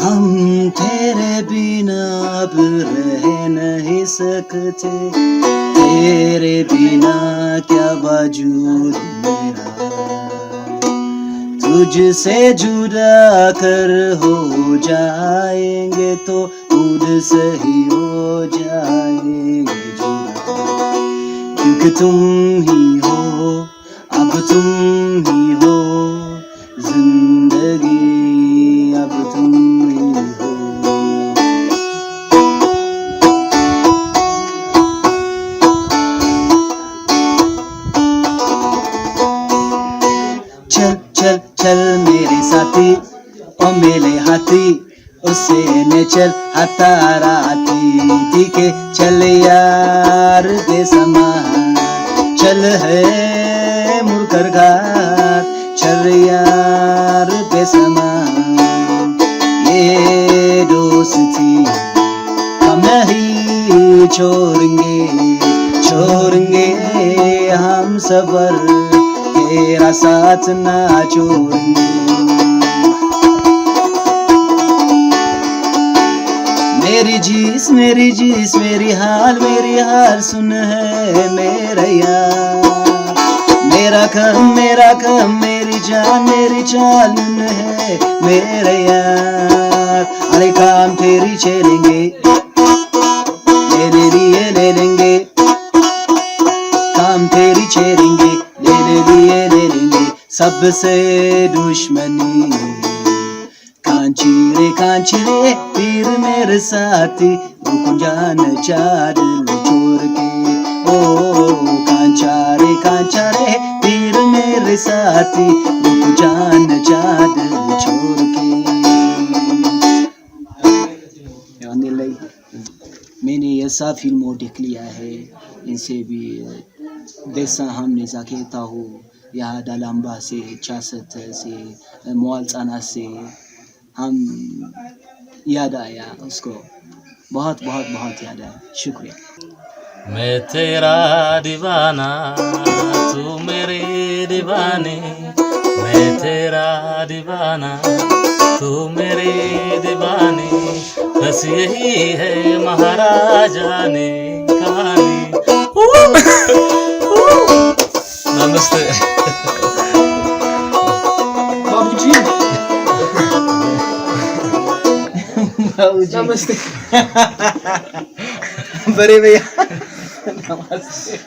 हम तेरे बिना अब रह नहीं सकते तेरे बिना क्या वजूद मेरा तुझसे जुदा कर हो जाएंगे तो खुद से ही हो जाएंगे जुदा क्योंकि तुम ही हो अब तुम ही हो जिंदगी अब तुम ही हो चल चल चल मेरे साथी ओ मेरे हाथी उसे ने चल हताराती दिखे चल यार बेसमा चल है मुड़कर घाट चल यार बेसमा ये दोस्ती हम नहीं छोड़ेंगे हम सबर तेरा साथ ना छोड़ेंगे मेरी जीस मेरी हाल सुन है मेरा यार मेरा कम मेरी जान चाल है मेरा यार अरे काम तेरी चलेंगे ले लेंगे काम तेरी चलेंगे ले लेंगे सबसे दुश्मनी कांचीरे पीर मेरे साथी रुकुंजान चादल छोड़ के ओ कांचारे पीर मेरे साथी रुकुंजान चादल छोड़ के मैंने ऐसा फिल्मों देख लिया है इनसे भी जैसा हमने जाकेता हो या दालाम्बा से चासत से मुआलचाना से हम याद आया उसको बहुत याद आया शुक्रिया मैं तेरा दीवाना तू मेरी दीवानी मैं तेरा दीवाना तू मेरी दीवानी बस यही है महाराजा ने कहानी नमस्ते बाबूजी नमस्ते बड़े भैया नमस्ते